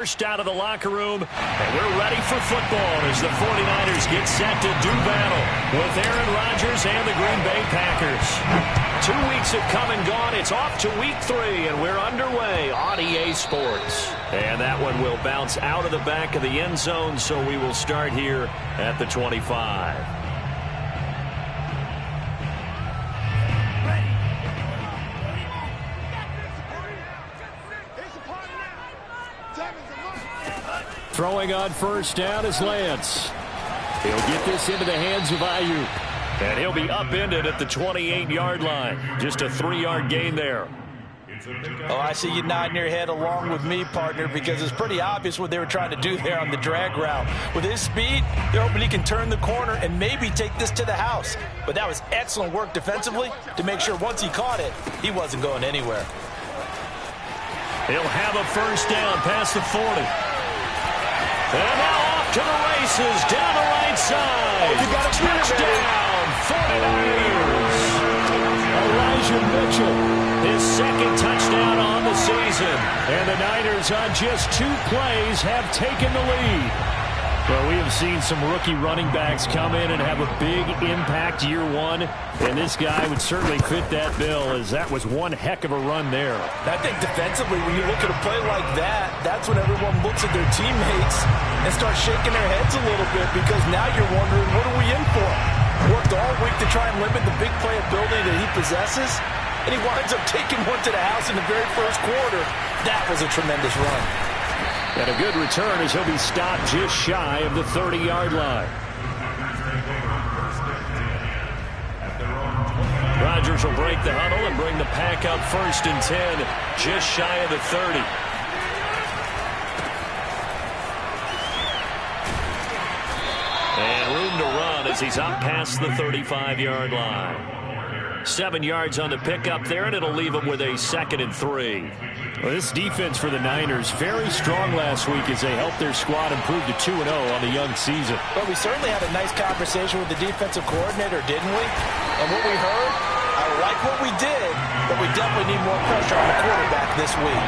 First out of the locker room, and we're ready for football as the 49ers get set to do battle with Aaron Rodgers and the Green Bay Packers. 2 weeks have come and gone. It's off to week 3, and we're underway on EA Sports. And that one will bounce out of the back of the end zone, so we will start here at the 25. Throwing on first down is Lance. He'll get this into the hands of Ayuk. And he'll be upended at the 28-yard line. Just a 3-yard gain there. Oh, I see you nodding your head along with me, partner, because it's pretty obvious what they were trying to do there on the drag route. With his speed, they're hoping he can turn the corner and maybe take this to the house. But that was excellent work defensively to make sure once he caught it, he wasn't going anywhere. He'll have a first down past the 40. And now off to the races, down the right side. Oh, you got a touchdown, 49ers. Elijah Mitchell, his second touchdown on the season. And the Niners on just 2 plays have taken the lead. Well, we have seen some rookie running backs come in and have a big impact year 1. And this guy would certainly fit that bill, as that was one heck of a run there. I think defensively, when you look at a play like that, that's when everyone looks at their teammates and starts shaking their heads a little bit, because now you're wondering, what are we in for? Worked all week to try and limit the big play ability that he possesses, and he winds up taking one to the house in the very first quarter. That was a tremendous run. And a good return as he'll be stopped just shy of the 30-yard line. Rodgers will break the huddle and bring the pack up 1st and 10, just shy of the 30. And room to run as he's up past the 35-yard line. 7 yards on the pickup there, and it'll leave him with a 2nd and 3. Well, this defense for the Niners very strong last week as they helped their squad improve to 2-0 on the young season. But we certainly had a nice conversation with the defensive coordinator, didn't we? And what we heard, I like what we did, but we definitely need more pressure on the quarterback this week.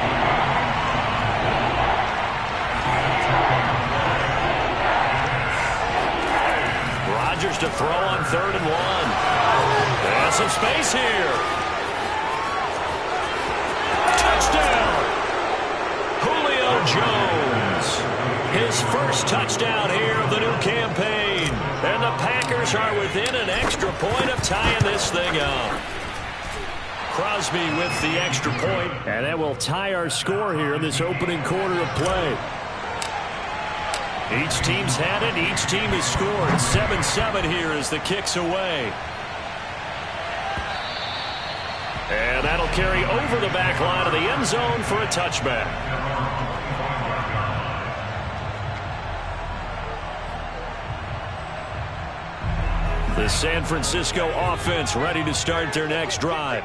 Rodgers to throw on 3rd and 1. There's some space here. Touchdown! Julio Jones. His first touchdown here of the new campaign. And the Packers are within an extra point of tying this thing up. Crosby with the extra point. And that will tie our score here in this opening quarter of play. Each team's had it. Each team has scored. 7-7 here as the kick's away. And that'll carry over the back line of the end zone for a touchback. The San Francisco offense ready to start their next drive.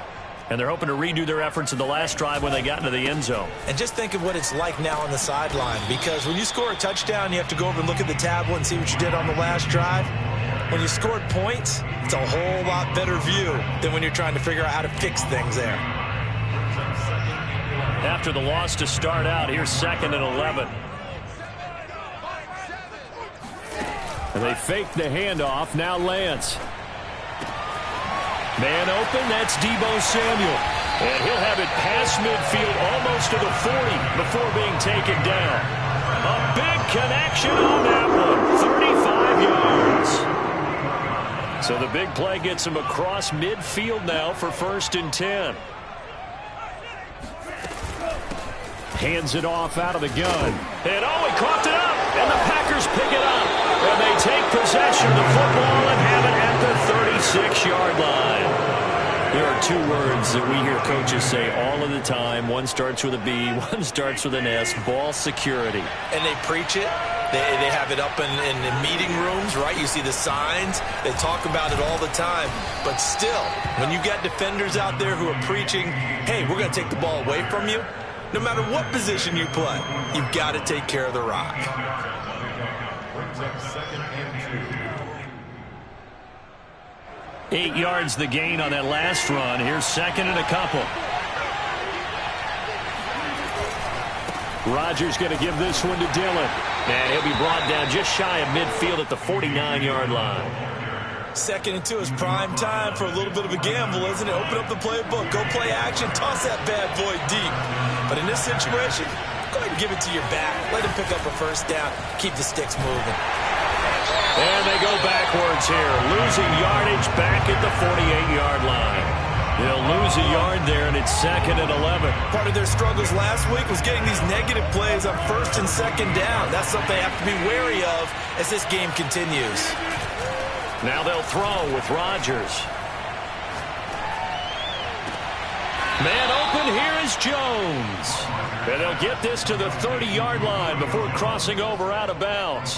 And they're hoping to redo their efforts in the last drive when they got into the end zone. And just think of what it's like now on the sideline, because when you score a touchdown, you have to go over and look at the tablet and see what you did on the last drive. When you scored points, it's a whole lot better view than when you're trying to figure out how to fix things there. After the loss to start out, here's 2nd and 11. And they fake the handoff. Now Lance. Man open, that's Deebo Samuel. And he'll have it past midfield almost to the 40 before being taken down. A big connection on that one. 35 yards. So the big play gets him across midfield now for 1st and 10. Hands it off out of the gun. And he caught it up. And the Packers pick it up. And they take possession of the football and have it at the 36-yard line. There are 2 words that we hear coaches say all of the time. One starts with a B, one starts with an S. Ball security. And they preach it. They have it up in meeting rooms, right? You see the signs. They talk about it all the time. But still, when you got defenders out there who are preaching, hey, we're going to take the ball away from you, no matter what position you play, you've got to take care of the rock. Brings up 2nd and 2. 8 yards the gain on that last run. Here's 2nd and a couple. Rodgers going to give this one to Dillon. And he'll be brought down just shy of midfield at the 49-yard line. 2nd and 2 is prime time for a little bit of a gamble, isn't it? Open up the playbook, go play action, toss that bad boy deep. But in this situation, go ahead and give it to your back. Let him pick up a first down. Keep the sticks moving. And they go backwards here, losing yardage back at the 48-yard line. They'll lose a yard there, and it's 2nd and 11. Part of their struggles last week was getting these negative plays on 1st and 2nd down. That's something they have to be wary of as this game continues. Now they'll throw with Rodgers. Man open, here is Jones. And they'll get this to the 30-yard line before crossing over out of bounds.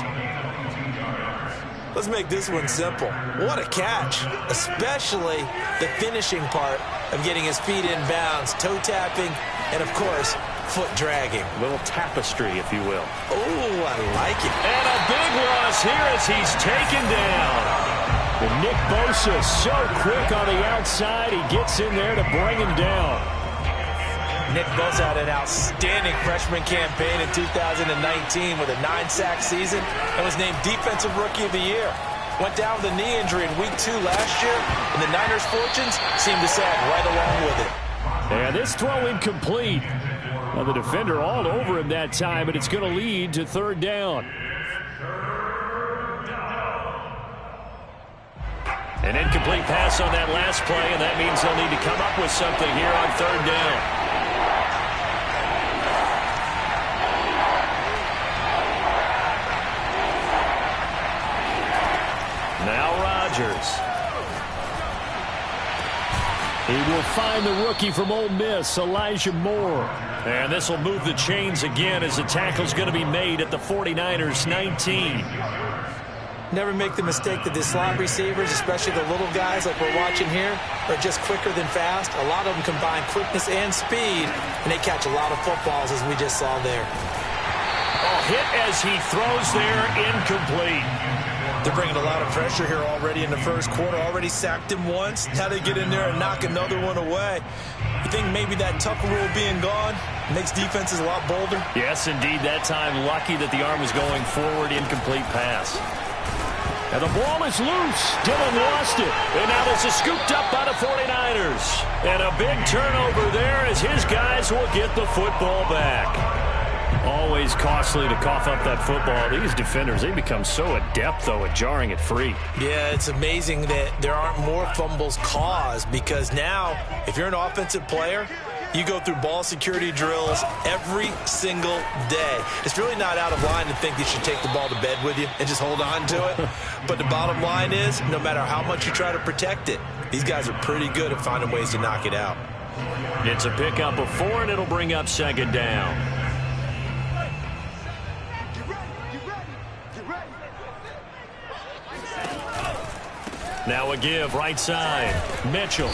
Let's make this one simple. What a catch, especially the finishing part of getting his feet in bounds, toe tapping, and of course, foot dragging. A little tapestry, if you will. Oh, I like it. And a big loss here as he's taken down. And Nick Bosa so quick on the outside, he gets in there to bring him down. Nick Bosa had an outstanding freshman campaign in 2019 with a 9-sack season and was named Defensive Rookie of the Year. Went down with a knee injury in Week 2 last year, and the Niners' fortunes seemed to sag right along with it. And this throw incomplete. Well, the defender all over him that time, but it's going to lead to 3rd down. An incomplete pass on that last play, and that means they'll need to come up with something here on 3rd down. Now Rodgers. He will find the rookie from Ole Miss, Elijah Moore. And this will move the chains again as the tackle's going to be made at the 49ers 19. Never make the mistake that the slot receivers, especially the little guys like we're watching here, are just quicker than fast. A lot of them combine quickness and speed, and they catch a lot of footballs, as we just saw there. Oh, hit as he throws there, incomplete. They're bringing a lot of pressure here already in the first quarter. Already sacked him once. Now they get in there and knock another one away. You think maybe that Tucker rule being gone makes defenses a lot bolder? Yes, indeed. That time, lucky that the arm was going forward, incomplete pass. And the ball is loose. Dillon lost it. And now this is scooped up by the 49ers. And a big turnover there as his guys will get the football back. Always costly to cough up that football. These defenders, they become so adept, though, at jarring it free. Yeah, it's amazing that there aren't more fumbles caused because now, if you're an offensive player, you go through ball security drills every single day. It's really not out of line to think you should take the ball to bed with you and just hold on to it. But the bottom line is, no matter how much you try to protect it, these guys are pretty good at finding ways to knock it out. It's a pickup of 4, and it'll bring up 2nd down. Now a give, right side. Mitchell.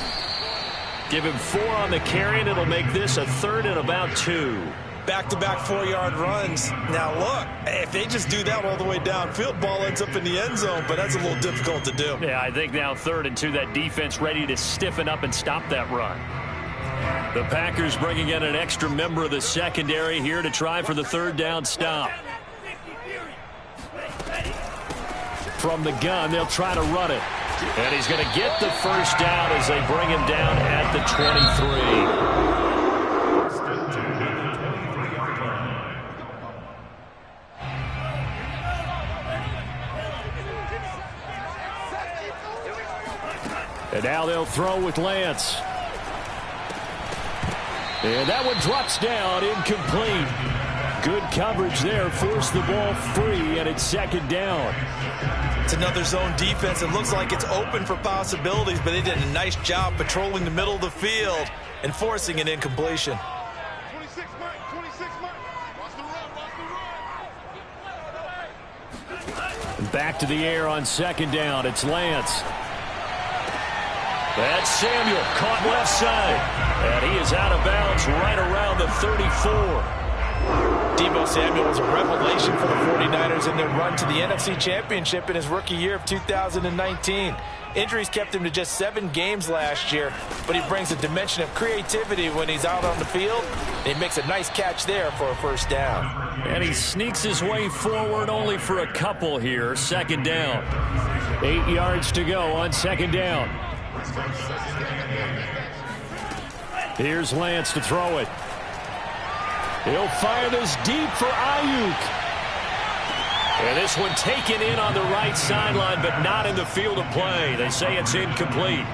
Give him 4 on the carry, and it'll make this a 3rd and about 2. Back-to-back 4-yard runs. Now, look, if they just do that all the way downfield, ball ends up in the end zone, but that's a little difficult to do. Yeah, I think now 3rd and 2, that defense ready to stiffen up and stop that run. The Packers bringing in an extra member of the secondary here to try for the 3rd down stop. From the gun, they'll try to run it. And he's going to get the first down as they bring him down at the 23. And now they'll throw with Lance. And that one drops down, incomplete. Good coverage there, forced the ball free, and it's 2nd down. It's another zone defense. It looks like it's open for possibilities, but they did a nice job patrolling the middle of the field and forcing an incompletion. 26, Mike. 26, Mike. Watch the run. Back to the air on 2nd down. It's Lance. That's Samuel, caught left side. And he is out of bounds right around the 34. Deebo Samuel was a revelation for the 49ers in their run to the NFC Championship in his rookie year of 2019. Injuries kept him to just 7 games last year, but he brings a dimension of creativity when he's out on the field. And he makes a nice catch there for a first down. And he sneaks his way forward only for a couple here. Second down. 8 yards to go on second down. Here's Lance to throw it. He'll fire this deep for Ayuk. And this one taken in on the right sideline, but not in the field of play. They say it's incomplete.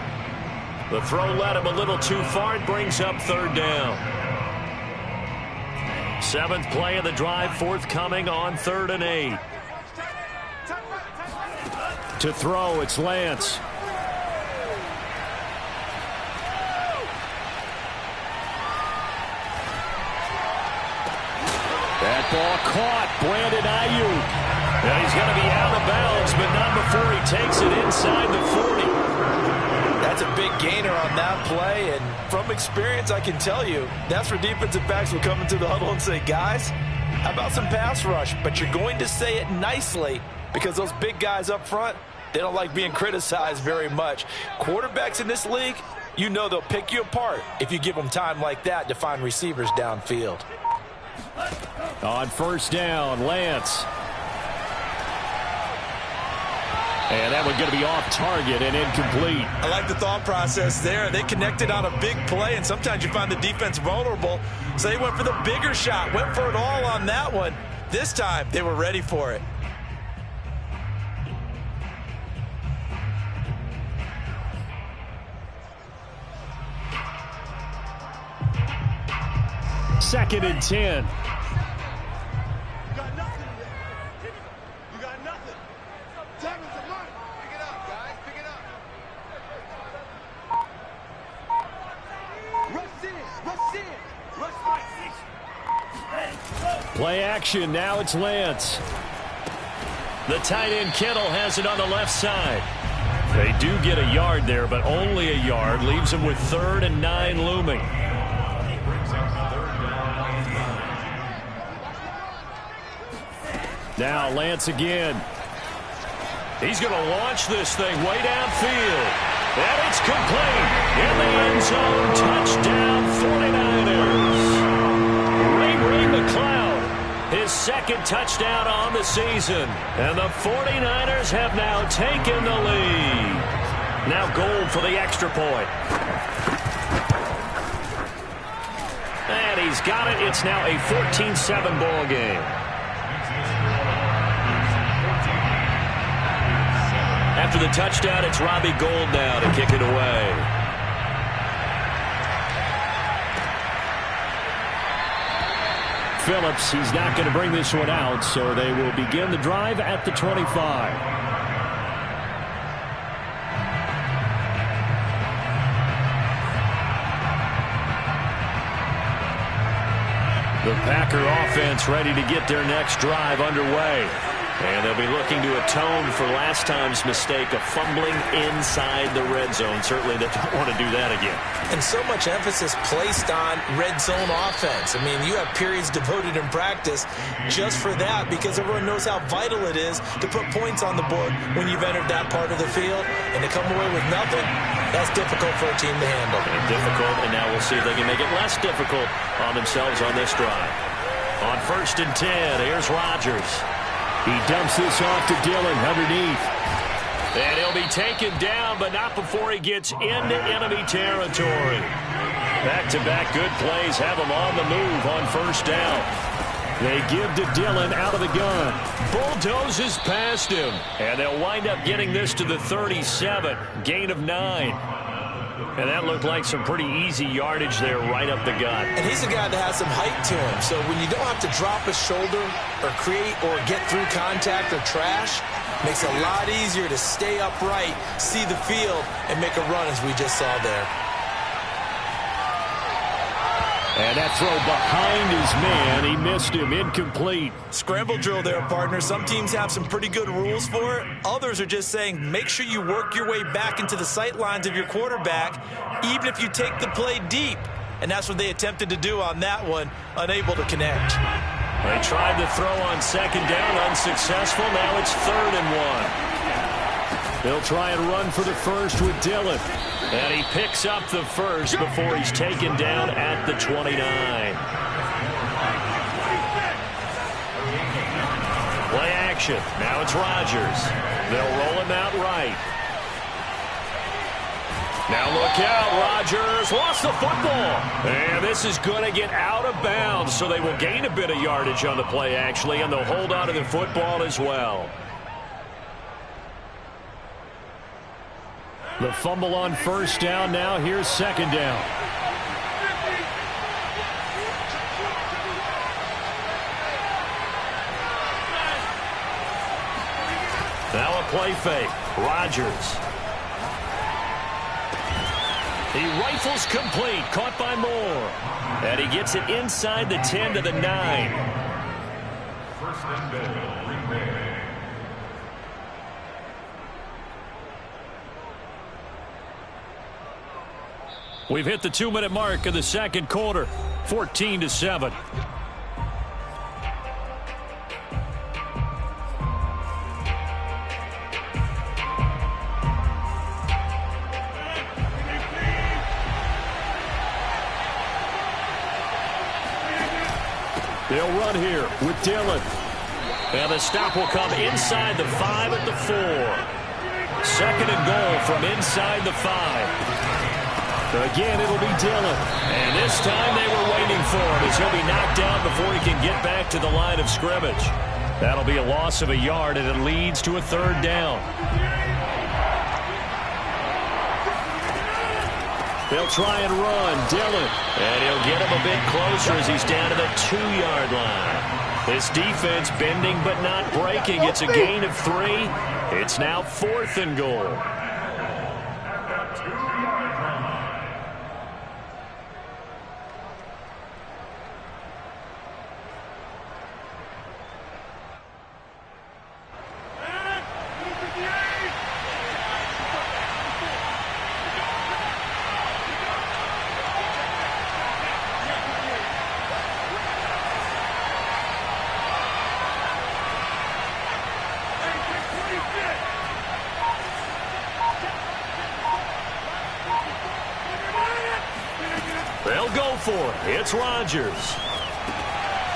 The throw led him a little too far. It brings up third down. 7th play of the drive, forthcoming on 3rd and 8. To throw, it's Lance. That ball caught. Brandon Ayuk. And he's going to be out of bounds, but not before he takes it inside the 40. That's a big gainer on that play, and from experience, I can tell you, that's where defensive backs will come into the huddle and say, guys, how about some pass rush? But you're going to say it nicely because those big guys up front, they don't like being criticized very much. Quarterbacks in this league, you know they'll pick you apart if you give them time like that to find receivers downfield. On first down, Lance. And that one's going to be off target and incomplete. I like the thought process there. They connected on a big play, and sometimes you find the defense vulnerable. So they went for the bigger shot, went for it all on that one. This time, they were ready for it. Second and 10. You got nothing today. You got nothing. Tackles the money. Pick it up, guys. Pick it up. Rush in. Rush in. Rush right. Play action. Now it's Lance. The tight end Kittle has it on the left side. They do get a yard there, but only a yard. Leaves them with 3rd and 9 looming. Now Lance again. He's going to launch this thing way downfield. And it's complete. In the end zone, touchdown 49ers. Ray McCloud, his 2nd touchdown on the season. And the 49ers have now taken the lead. Now goal for the extra point. And he's got it. It's now a 14-7 ball game. After the touchdown, it's Robbie Gould now to kick it away. Phillips, he's not going to bring this one out, so they will begin the drive at the 25. The Packer offense ready to get their next drive underway. And they'll be looking to atone for last time's mistake of fumbling inside the red zone. Certainly they don't want to do that again. And so much emphasis placed on red zone offense. I mean, you have periods devoted in practice just for that because everyone knows how vital it is to put points on the board when you've entered that part of the field. And to come away with nothing, that's difficult for a team to handle. And difficult, and now we'll see if they can make it less difficult on themselves on this drive. On 1st and 10, here's Rodgers. He dumps this off to Dillon underneath. And he'll be taken down, but not before he gets into enemy territory. Back-to-back good plays have him on the move on first down. They give to Dillon out of the gun. Bulldozes past him. And they'll wind up getting this to the 37. Gain of 9. And that looked like some pretty easy yardage there right up the gut. And he's a guy that has some height to him. So when you don't have to drop a shoulder or create or get through contact or trash, makes it a lot easier to stay upright, see the field, and make a run as we just saw there. And that throw behind his man, he missed him, incomplete. Scramble drill there, partner. Some teams have some pretty good rules for it. Others are just saying make sure you work your way back into the sight lines of your quarterback, even if you take the play deep. And that's what they attempted to do on that one, unable to connect. They tried to throw on second down, unsuccessful. Now it's 3rd and 1. They'll try and run for the first with Dillon. And he picks up the first before he's taken down at the 29. Play action. Now it's Rodgers. They'll roll him out right. Now look out, Rodgers lost the football. And this is going to get out of bounds, so they will gain a bit of yardage on the play, actually, and they'll hold on to the football as well. The fumble on first down. Now here's second down. Now a play fake. Rodgers. He rifles complete, caught by Moore. And he gets it inside the 10 to the 9. First and goal, Green Bay. We've hit the 2-minute mark of the second quarter, 14-7. They'll run here with Dillon. And the stop will come inside the 5 at the 4. 2nd and goal from inside the 5. Again, it'll be Dillon. And this time they were waiting for him as he'll be knocked down before he can get back to the line of scrimmage. That'll be a loss of a yard, and it leads to a 3rd down. They'll try and run. Dillon. And he'll get him a bit closer as he's down to the 2-yard line. This defense bending but not breaking. It's a gain of 3. It's now 4th and goal. They'll go for it. It's Rodgers.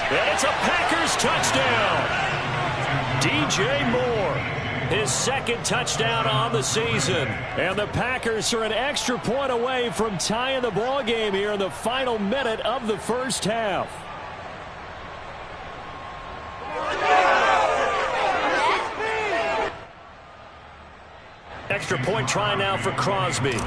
And it's a Packers touchdown. DJ Moore, his 2nd touchdown on the season. And the Packers are an extra point away from tying the ball game here in the final minute of the first half. Extra point try now for Crosby.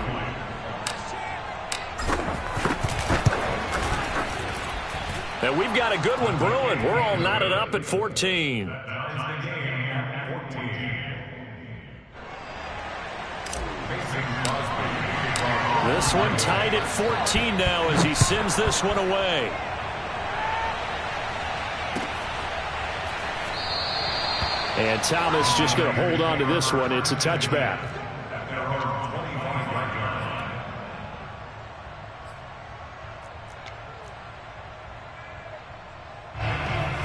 And we've got a good one brewing. We're all knotted up at 14. This one tied at 14 now as he sends this one away. And Thomas just going to hold on to this one. It's a touchback.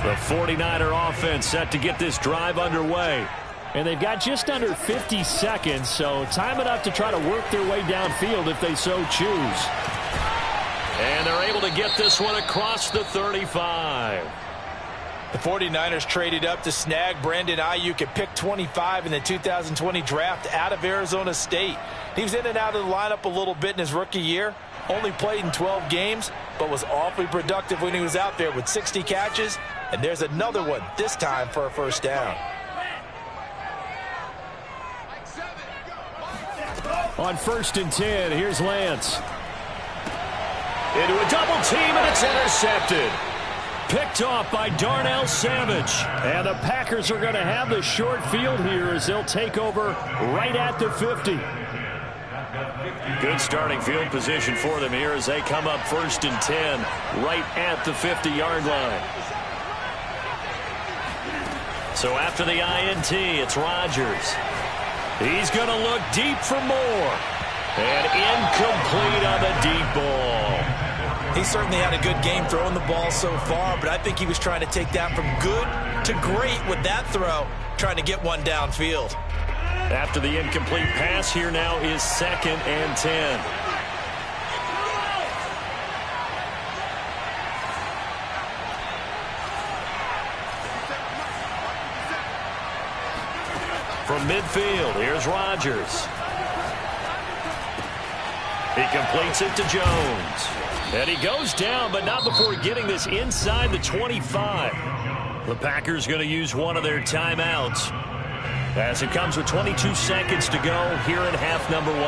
The 49er offense set to get this drive underway. And they've got just under 50 seconds, so time enough to try to work their way downfield if they so choose. And they're able to get this one across the 35. The 49ers traded up to snag Brandon Ayuk at pick 25 in the 2020 draft out of Arizona State. He was in and out of the lineup a little bit in his rookie year. Only played in 12 games, but was awfully productive when he was out there with 60 catches. And there's another one, this time for a first down. On 1st and 10, here's Lance. Into a double team, and it's intercepted. Picked off by Darnell Savage. And the Packers are going to have the short field here as they'll take over right at the 50. Good starting field position for them here as they come up 1st and 10 right at the 50-yard line. So after the INT, it's Rodgers. He's going to look deep for Moore. And incomplete on the deep ball. He certainly had a good game throwing the ball so far, but I think he was trying to take that from good to great with that throw, trying to get one downfield. After the incomplete pass, here now is 2nd and 10. From midfield, here's Rodgers. He completes it to Jones. And he goes down, but not before getting this inside the 25. The Packers going to use one of their timeouts as it comes with 22 seconds to go here in half number 1.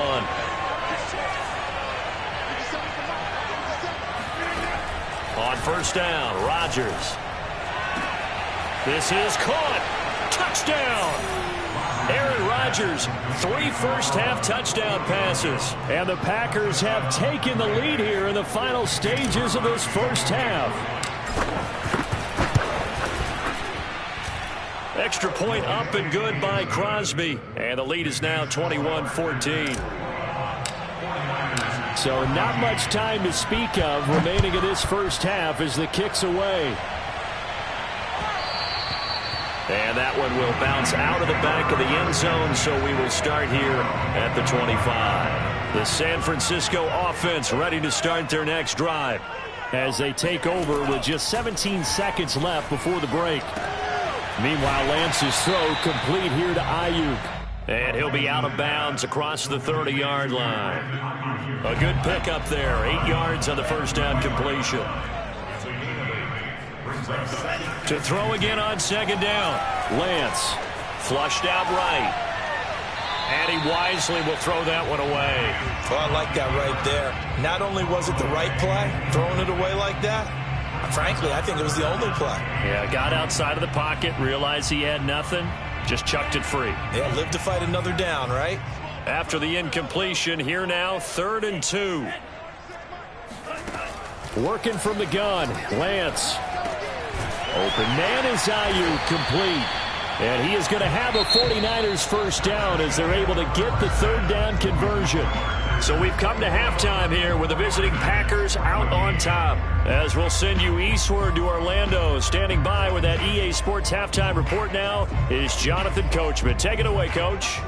On first down, Rodgers. This is caught. Touchdown! Aaron Rodgers, 3 first-half touchdown passes. And the Packers have taken the lead here in the final stages of this first half. Extra point up and good by Crosby. And the lead is now 21-14. So not much time to speak of remaining in this first half as the kick's away. And that one will bounce out of the back of the end zone, so we will start here at the 25. The San Francisco offense ready to start their next drive as they take over with just 17 seconds left before the break. Meanwhile, Lance's throw complete here to Ayuk. And he'll be out of bounds across the 30-yard line. A good pickup there, 8 yards on the first down completion. To throw again on second down. Lance flushed out right. And he wisely will throw that one away. Well, I like that right there. Not only was it the right play, throwing it away like that, frankly, I think it was the only play. Yeah, got outside of the pocket, realized he had nothing, just chucked it free. Yeah, live to fight another down, right? After the incompletion, here now, 3rd and 2. Working from the gun, Lance. Open man is Ayuk, complete. And he is going to have a 49ers first down as they're able to get the 3rd down conversion. So we've come to halftime here with the visiting Packers out on top. As we'll send you eastward to Orlando. Standing by with that EA Sports halftime report now is Jonathan Coachman. Take it away, Coach.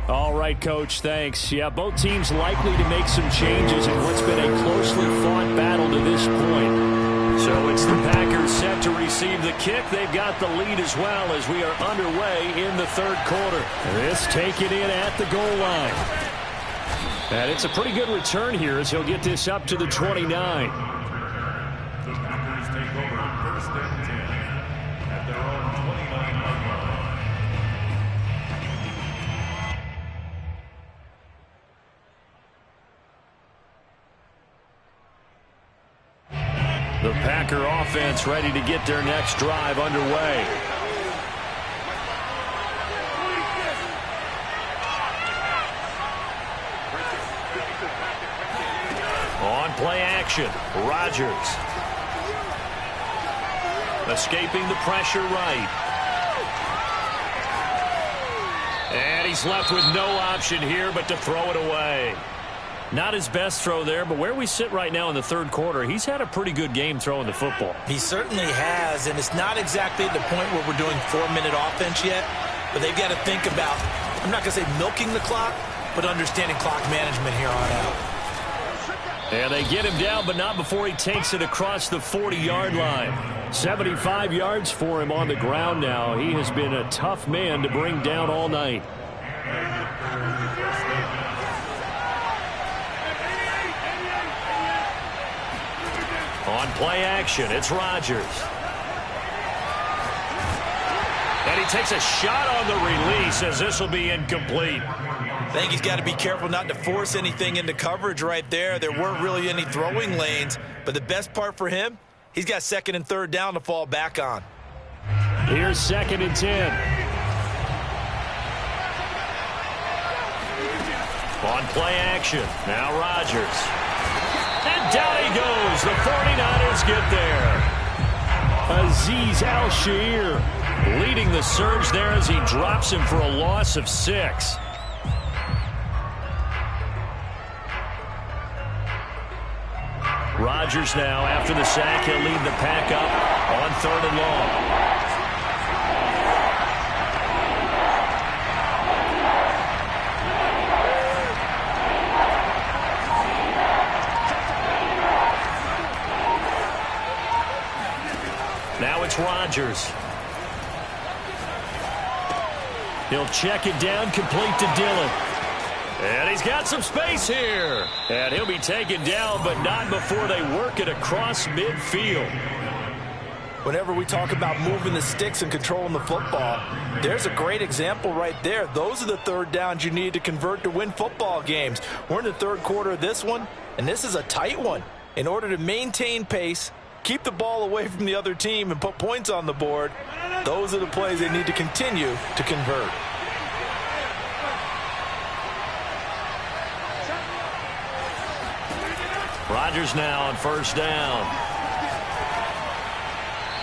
All right, Coach, thanks. Yeah, both teams likely to make some changes in what's been a closely fought battle to this point. So it's the Packers set to receive the kick. They've got the lead as well as we are underway in the 3rd quarter. This taken in at the goal line. And it's a pretty good return here as he'll get this up to the 29. The Packers take over 1st and 10 at their own 29-yard line. The Packer offense ready to get their next drive underway. On play action, Rodgers. Escaping the pressure right. And he's left with no option here but to throw it away. Not his best throw there, but where we sit right now in the 3rd quarter, he's had a pretty good game throwing the football. He certainly has, and it's not exactly at the point where we're doing 4-minute offense yet, but they've got to think about, I'm not going to say milking the clock, but understanding clock management here on out. And they get him down, but not before he takes it across the 40-yard line. 75 yards for him on the ground now. He has been a tough man to bring down all night. On play action, it's Rodgers. And he takes a shot on the release as this will be incomplete. I think he's got to be careful not to force anything into coverage right there. There weren't really any throwing lanes, but the best part for him, he's got 2nd and 3rd down to fall back on. Here's 2nd and 10. On play action, now Rodgers. And down he goes. The 49ers get there. Azeez Al-Shaair leading the surge there as he drops him for a loss of 6. Rodgers now, after the sack, he'll lead the pack up on 3rd and long. Now it's Rodgers. He'll check it down, complete to Dillon. And he's got some space here. And he'll be taken down, but not before they work it across midfield. Whenever we talk about moving the sticks and controlling the football, there's a great example right there. Those are the 3rd downs you need to convert to win football games. We're in the 3rd quarter of this one, and this is a tight one. In order to maintain pace, keep the ball away from the other team, and put points on the board, those are the plays they need to continue to convert. Rodgers now on 1st down.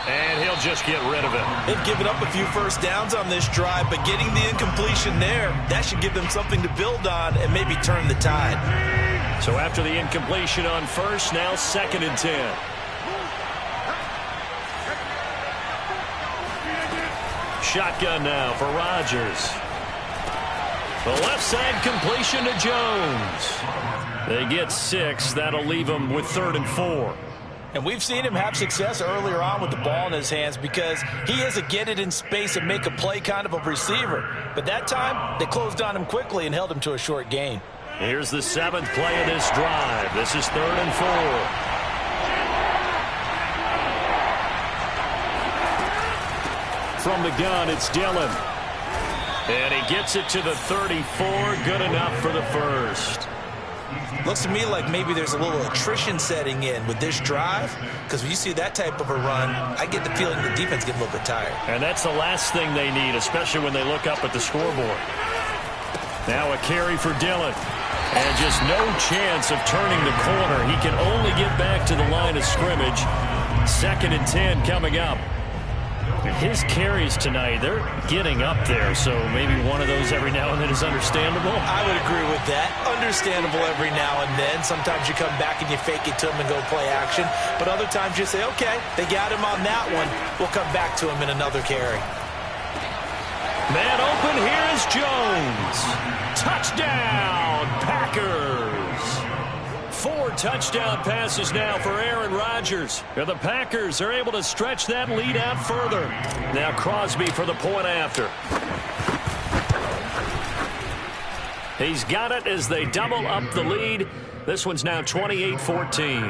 And he'll just get rid of it. They've given up a few 1st downs on this drive, but getting the incompletion there, that should give them something to build on and maybe turn the tide. So after the incompletion on 1st, now 2nd and 10. Shotgun now for Rodgers. The left side completion to Jones. They get 6. That'll leave them with 3rd and 4. And we've seen him have success earlier on with the ball in his hands because he is a get it in space and make a play kind of a receiver. But that time, they closed on him quickly and held him to a short gain. Here's the 7th play of this drive. This is 3rd and 4. From the gun, it's Dillon. And he gets it to the 34. Good enough for the 1st. Looks to me like maybe there's a little attrition setting in with this drive, because when you see that type of a run, I get the feeling the defense gets a little bit tired. And that's the last thing they need, especially when they look up at the scoreboard. Now a carry for Dillon. And just no chance of turning the corner. He can only get back to the line of scrimmage. 2nd and 10 coming up. His carries tonight, they're getting up there, so maybe one of those every now and then is understandable. I would agree with that. Understandable every now and then. Sometimes you come back and you fake it to him and go play action. But other times you say, okay, they got him on that one. We'll come back to him in another carry. Man open, here is Jones. Touchdown, Packers. 4 touchdown passes now for Aaron Rodgers. And the Packers are able to stretch that lead out further. Now Crosby for the point after. He's got it as they double up the lead. This one's now 28-14.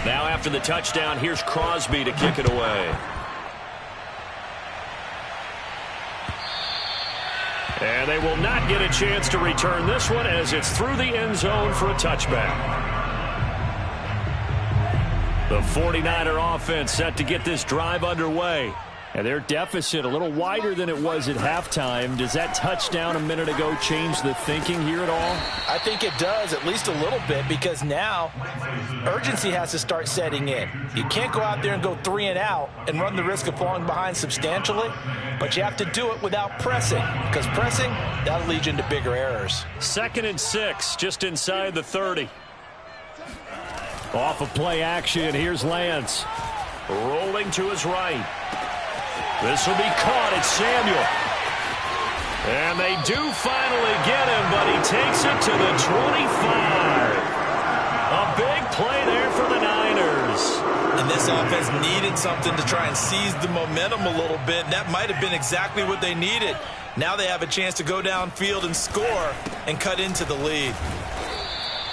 Now after the touchdown, here's Crosby to kick it away. And they will not get a chance to return this one as it's through the end zone for a touchback. The 49er offense set to get this drive underway. And their deficit a little wider than it was at halftime. Does that touchdown a minute ago change the thinking here at all? I think it does, at least a little bit, because now urgency has to start setting in. You can't go out there and go 3 and out and run the risk of falling behind substantially, but you have to do it without pressing, because pressing, that'll lead you into bigger errors. 2nd and 6, just inside the 30. Off of play action, here's Lance. Rolling to his right. This will be caught. It's Samuel. And they do finally get him, but he takes it to the 25. A big play there for the Niners. And this offense needed something to try and seize the momentum a little bit, and that might have been exactly what they needed. Now they have a chance to go downfield and score and cut into the lead.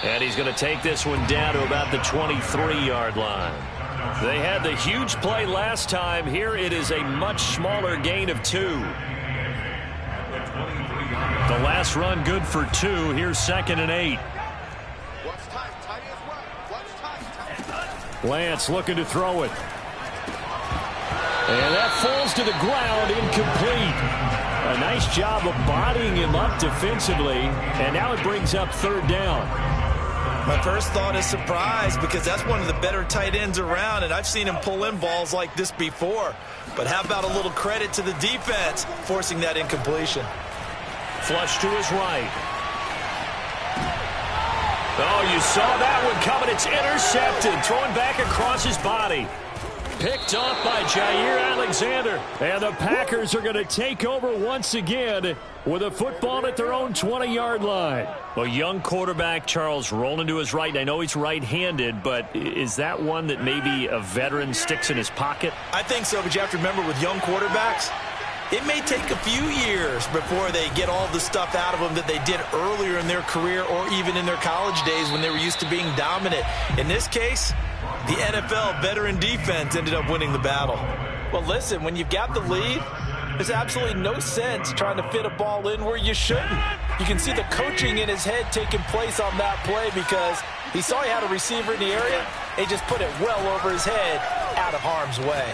And he's going to take this one down to about the 23-yard line. They had the huge play last time. Here it is a much smaller gain of 2. The last run good for 2. Here's 2nd and 8. Lance looking to throw it. And that falls to the ground, incomplete. A nice job of bodying him up defensively. And now it brings up 3rd down. My first thought is surprise, because that's one of the better tight ends around, and I've seen him pull in balls like this before. But how about a little credit to the defense forcing that incompletion? Flush to his right. Oh, you saw that one coming. It's intercepted. Throwing back across his body. Picked off by Jair Alexander. And the Packers are going to take over once again with a football at their own 20-yard line. A young quarterback, Charles, rolling to his right. I know he's right-handed, but is that one that maybe a veteran sticks in his pocket? I think so, but you have to remember with young quarterbacks, it may take a few years before they get all the stuff out of them that they did earlier in their career or even in their college days when they were used to being dominant. In this case, the NFL veteran defense ended up winning the battle. Well, listen, when you've got the lead, there's absolutely no sense trying to fit a ball in where you shouldn't. You can see the coaching in his head taking place on that play because he saw he had a receiver in the area. He just put it well over his head out of harm's way.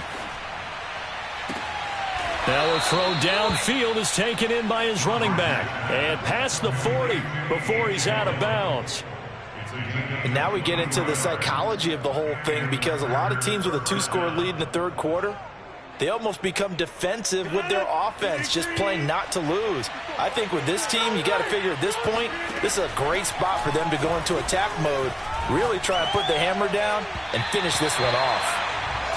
Now a throw downfield is taken in by his running back. And past the 40 before he's out of bounds. And now we get into the psychology of the whole thing because a lot of teams with a 2-score lead in the third quarter, they almost become defensive with their offense, just playing not to lose. I think with this team, you got to figure at this point, this is a great spot for them to go into attack mode, really try and put the hammer down and finish this one off.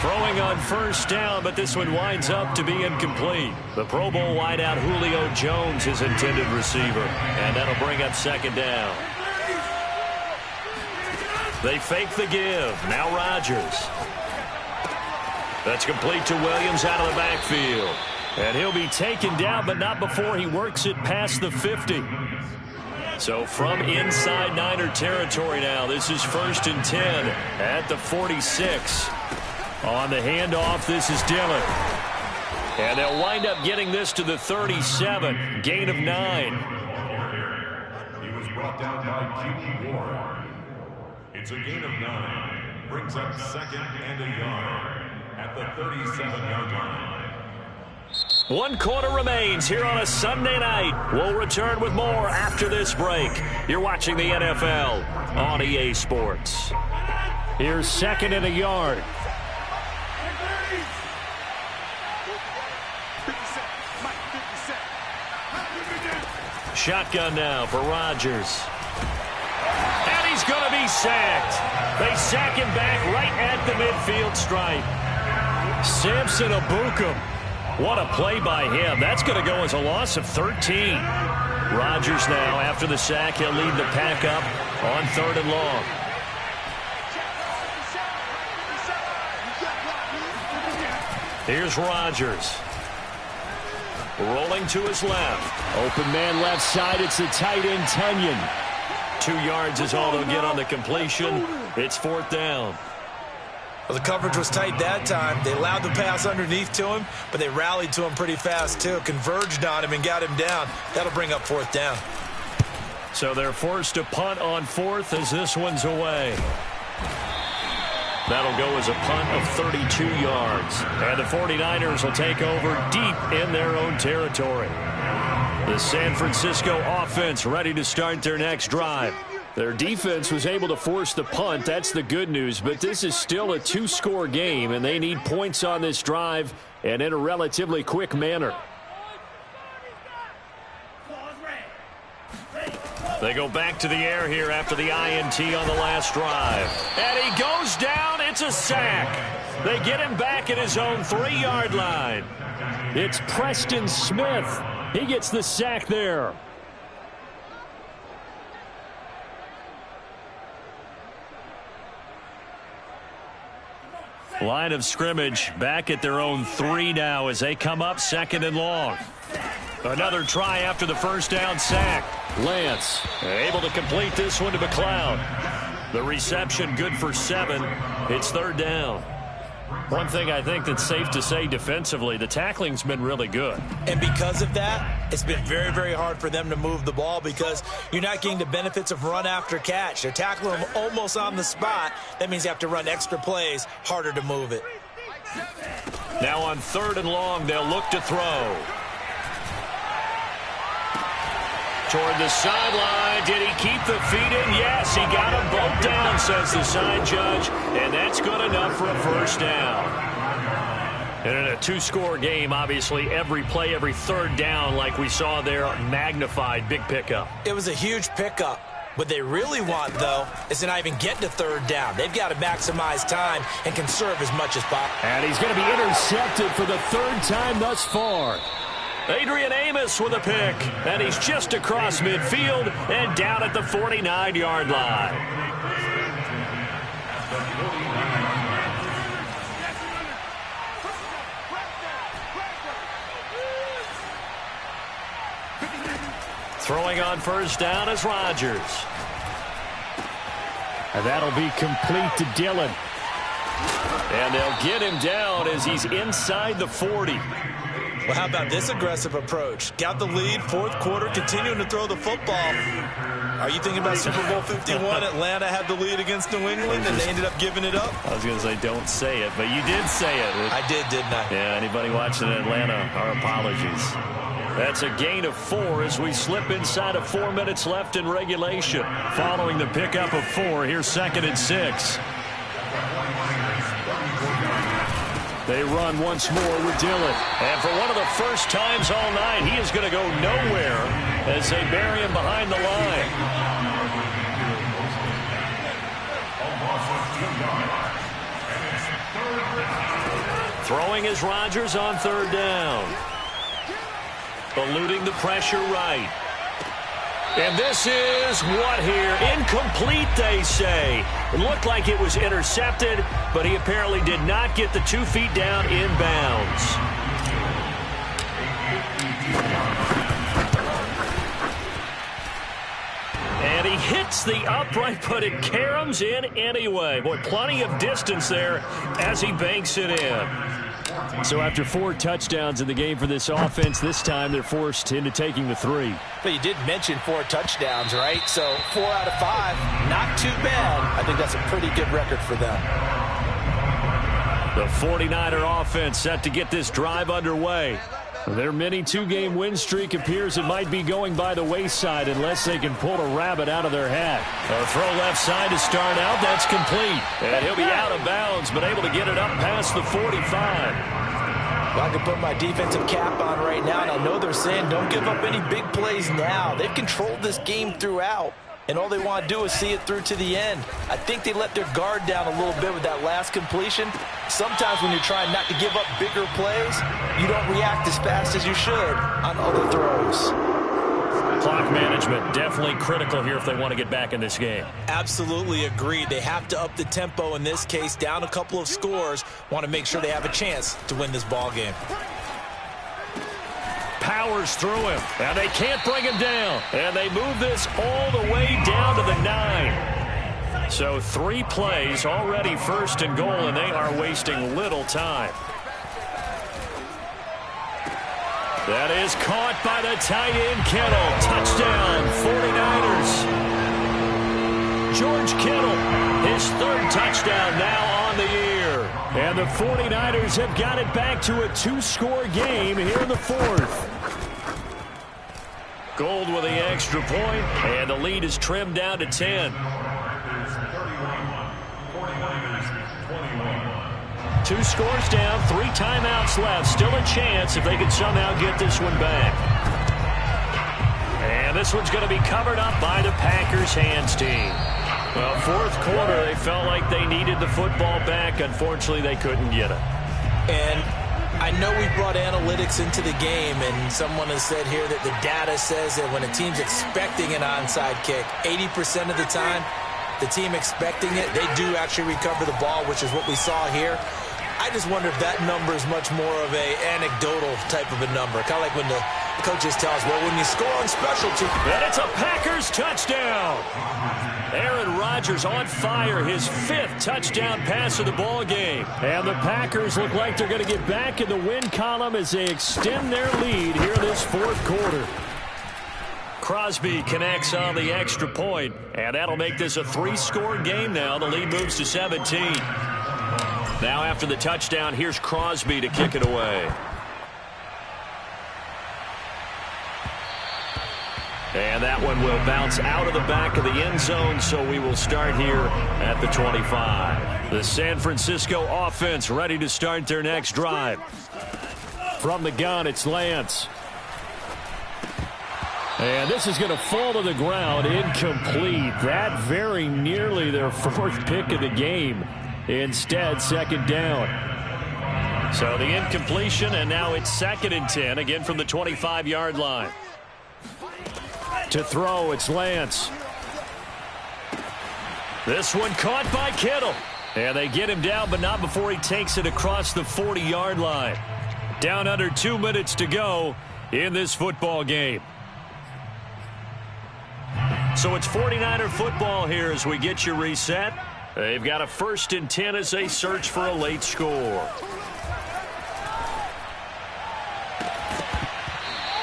Throwing on first down, but this one winds up to be incomplete. The Pro Bowl wideout Julio Jones, his intended receiver, and that'll bring up second down. They fake the give. Now Rodgers. That's complete to Williams out of the backfield. And he'll be taken down, but not before he works it past the 50. So from inside Niner territory now, this is 1st and 10 at the 46. On the handoff, this is Dillon. And they'll wind up getting this to the 37. Gain of 9. He was brought down by GB49ers. It's a gain of 9. Brings up 2nd and a yard at the 37-yard line. 1 quarter remains here on a Sunday night. We'll return with more after this break. You're watching the NFL on EA Sports. Here's 2nd and a yard. Shotgun now for Rodgers. And he's going to be sacked. They sack him back right at the midfield stripe. Samson Abukum. What a play by him. That's going to go as a loss of 13. Rodgers now, after the sack, he'll lead the pack up on 3rd and long. Here's Rodgers. Rolling to his left. Open man left side. It's the tight end, Tunyon. 2 yards is all they'll get on the completion. It's 4th down. Well, the coverage was tight that time. They allowed the pass underneath to him, but they rallied to him pretty fast, too. Converged on him and got him down. That'll bring up 4th down. So they're forced to punt on 4th as this one's away. That'll go as a punt of 32 yards. And the 49ers will take over deep in their own territory. The San Francisco offense ready to start their next drive. Their defense was able to force the punt. That's the good news. But this is still a 2-score game, and they need points on this drive and in a relatively quick manner. They go back to the air here after the INT on the last drive. And he goes down. It's a sack. They get him back at his own 3-yard line. It's Preston Smith. He gets the sack there. Line of scrimmage back at their own 3 now as they come up 2nd and long. Another try after the first down sack. Lance able to complete this one to McLeod. The reception good for 7. It's 3rd down. One thing I think that's safe to say defensively, the tackling's been really good. And because of that, it's been very, very hard for them to move the ball because you're not getting the benefits of run after catch. They're tackling them almost on the spot. That means you have to run extra plays, harder to move it. Now on 3rd and long, they'll look to throw. Toward the sideline. Did he keep the feet in? Yes, he got them both down, says the side judge. And that's good enough for a first down. And in a 2-score game, obviously, every play, every 3rd down, like we saw there, magnified, big pickup. It was a huge pickup. What they really want, though, is to not even get to third down. They've got to maximize time and conserve as much as possible. And he's going to be intercepted for the third time thus far. Adrian Amos with a pick, and he's just across midfield and down at the 49-yard line. Throwing on first down is Rodgers. And that'll be complete to Dillon. And they'll get him down as he's inside the 40. Well, how about this aggressive approach? Got the lead, fourth quarter, continuing to throw the football. Are you thinking about Super Bowl 51? Atlanta had the lead against New England, and they ended up giving it up? I was going to say don't say it, but you did say it. I did, didn't I? Yeah, anybody watching in Atlanta, our apologies. That's a gain of 4 as we slip inside of 4 minutes left in regulation. Following the pickup of 4, here's 2nd and 6. They run once more with Dillon. And for one of the first times all night, he is going to go nowhere as they bury him behind the line. Throwing is Rodgers on third down. Eluding the pressure right. And this is what here? Incomplete, they say. It looked like it was intercepted, but he apparently did not get the 2 feet down inbounds. And he hits the upright, but it caroms in anyway. Boy, plenty of distance there as he banks it in. So after 4 touchdowns in the game for this offense, this time they're forced into taking the 3. But you did mention 4 touchdowns, right? So 4 out of 5, not too bad. I think that's a pretty good record for them. The 49er offense set to get this drive underway. Their mini 2-game win streak appears it might be going by the wayside unless they can pull a rabbit out of their hat. A throw left side to start out. That's complete. And he'll be out of bounds, but able to get it up past the 45. Well, I can put my defensive cap on right now, and I know they're saying don't give up any big plays now. They've controlled this game throughout, and all they want to do is see it through to the end. I think they let their guard down a little bit with that last completion. Sometimes when you're trying not to give up bigger plays, you don't react as fast as you should on other throws. Clock management definitely critical here if they want to get back in this game. Absolutely agreed. They have to up the tempo in this case, down a couple of scores. Want to make sure they have a chance to win this ball game. Powers through him, and they can't bring him down. And they move this all the way down to the 9. So 3 plays, already 1st and goal, and they are wasting little time. That is caught by the tight end, Kittle. Touchdown, 49ers. George Kittle, his 3rd touchdown now on the year. And the 49ers have got it back to a 2-score game here in the 4th. Gold with the extra point, and the lead is trimmed down to 10. 2 scores down, 3 timeouts left. Still a chance if they can somehow get this one back. And this one's going to be covered up by the Packers hands team. Well, 4th quarter, they felt like they needed the football back. Unfortunately, they couldn't get it. And I know we brought analytics into the game, and someone has said here that the data says that when a team's expecting an onside kick, 80% of the time, the team expecting it, they do actually recover the ball, which is what we saw here. I just wonder if that number is much more of a anecdotal type of a number. Kind of like when the coaches tell us, well, when you score on special teams. And it's a Packers touchdown. Aaron Rodgers on fire, his 5th touchdown pass of the ball game. And the Packers look like they're going to get back in the win column as they extend their lead here in this 4th quarter. Crosby connects on the extra point, and that'll make this a 3-score game now. The lead moves to 17. Now after the touchdown, here's Crosby to kick it away. And that one will bounce out of the back of the end zone, so we will start here at the 25. The San Francisco offense ready to start their next drive. From the gun, it's Lance. And this is going to fall to the ground, incomplete. That very nearly their fourth pick of the game. Instead, second down. So the incompletion, and now it's 2nd and 10, again from the 25-yard line. To throw, it's Lance. This one caught by Kittle. And they get him down, but not before he takes it across the 40-yard line. Down under 2 minutes to go in this football game. So it's 49er football here as we get you reset. They've got a 1st and 10 as they search for a late score.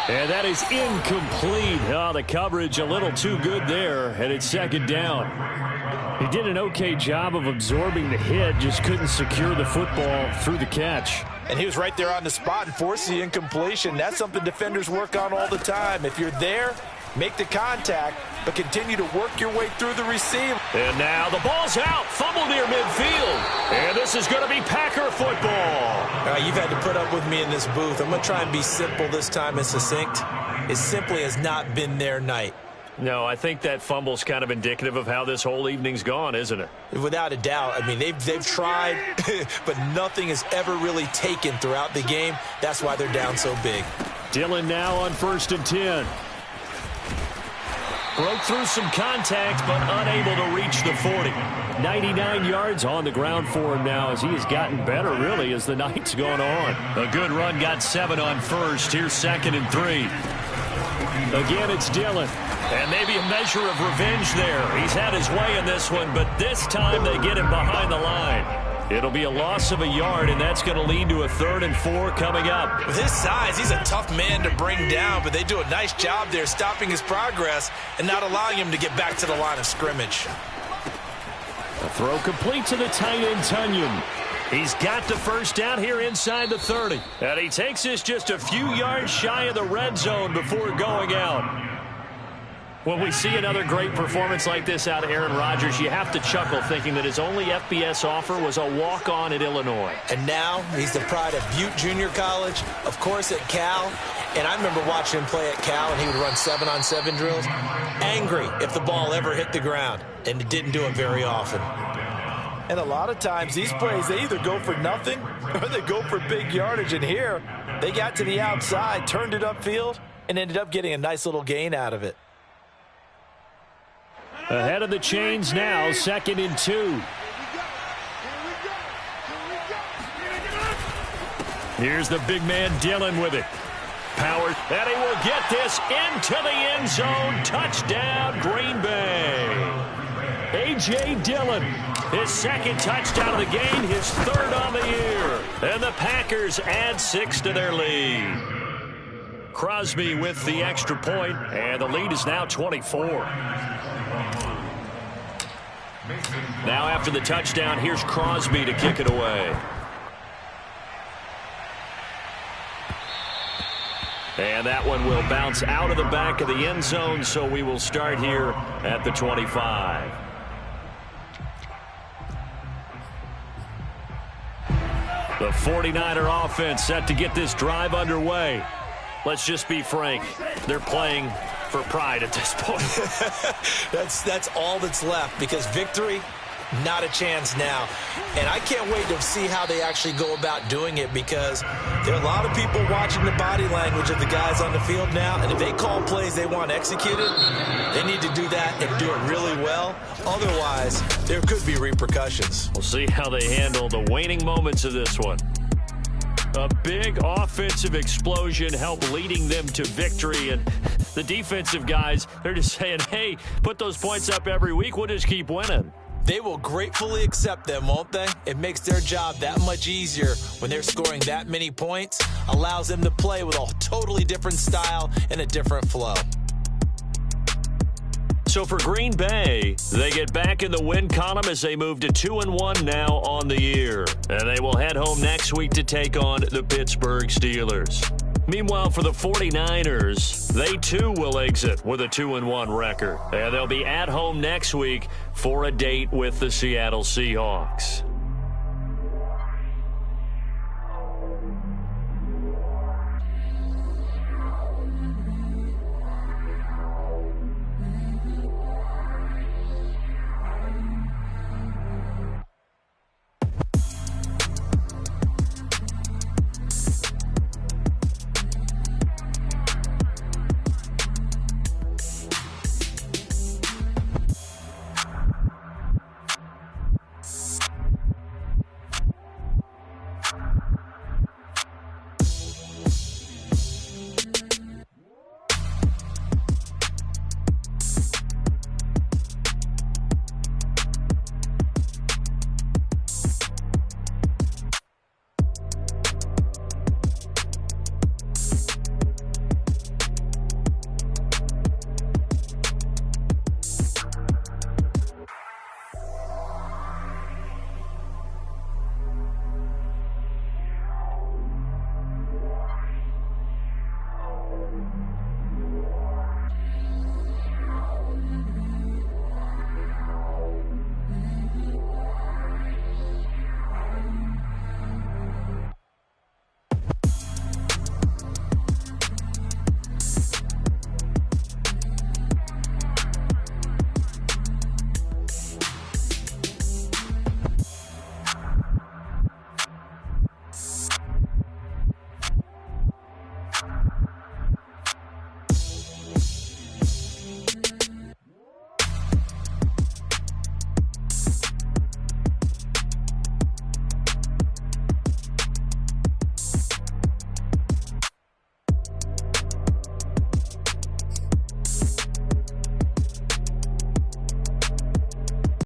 And that is incomplete. Oh, the coverage a little too good there, and it's 2nd down. He did an okay job of absorbing the hit, just couldn't secure the football through the catch. And he was right there on the spot and forced the incompletion. That's something defenders work on all the time. If you're there, make the contact, but continue to work your way through the receiver. And now the ball's out, fumble near midfield. And this is going to be Packer football. You've had to put up with me in this booth. I'm going to try and be simple this time and succinct. It simply has not been their night. No, I think that fumble's kind of indicative of how this whole evening's gone, isn't it? Without a doubt. I mean, they've tried, but nothing has ever really taken throughout the game. That's why they're down so big. Dillon now on 1st and 10. Broke through some contact, but unable to reach the 40. 99 yards on the ground for him now as he has gotten better, really, as the night's gone on. A good run, got 7 on 1st. Here's 2nd and 3. Again, it's Dillon. And maybe a measure of revenge there. He's had his way in this one, but this time they get him behind the line. It'll be a loss of a yard, and that's going to lead to a 3rd and 4 coming up. With his size, he's a tough man to bring down, but they do a nice job there stopping his progress and not allowing him to get back to the line of scrimmage. A throw complete to the tight end, Tunyon. He's got the 1st down here inside the 30. And he takes this just a few yards shy of the red zone before going out. When we see another great performance like this out of Aaron Rodgers, you have to chuckle thinking that his only FBS offer was a walk-on at Illinois. And now he's the pride of Butte Junior College, of course at Cal. And I remember watching him play at Cal, and he would run 7-on-7 drills. Angry if the ball ever hit the ground, and it didn't do it very often. And a lot of times these plays, they either go for nothing or they go for big yardage. And here, they got to the outside, turned it upfield, and ended up getting a nice little gain out of it. Ahead of the chains now, 2nd and 2. Here's the big man Dillon with it. Power, and he will get this into the end zone. Touchdown, Green Bay. A.J. Dillon, his 2nd touchdown of the game, his 3rd on the year. And the Packers add 6 to their lead. Crosby with the extra point, and the lead is now 24. Now after the touchdown, here's Crosby to kick it away. And that one will bounce out of the back of the end zone, so we will start here at the 25. The 49er offense set to get this drive underway. Let's just be frank, they're playing for pride at this point. That's all that's left, because victory, not a chance now. And I can't wait to see how they actually go about doing it, because there are a lot of people watching the body language of the guys on the field now, and if they call plays they want executed, they need to do that and do it really well. Otherwise, there could be repercussions. We'll see how they handle the waning moments of this one. A big offensive explosion helped leading them to victory, and the defensive guys, they're just saying, hey, put those points up every week, we'll just keep winning. They will gratefully accept them, won't they? It makes their job that much easier when they're scoring that many points, allows them to play with a totally different style and a different flow. So for Green Bay, they get back in the win column as they move to 2-1 now on the year. And they will head home next week to take on the Pittsburgh Steelers. Meanwhile, for the 49ers, they too will exit with a 2-1 record. And they'll be at home next week for a date with the Seattle Seahawks.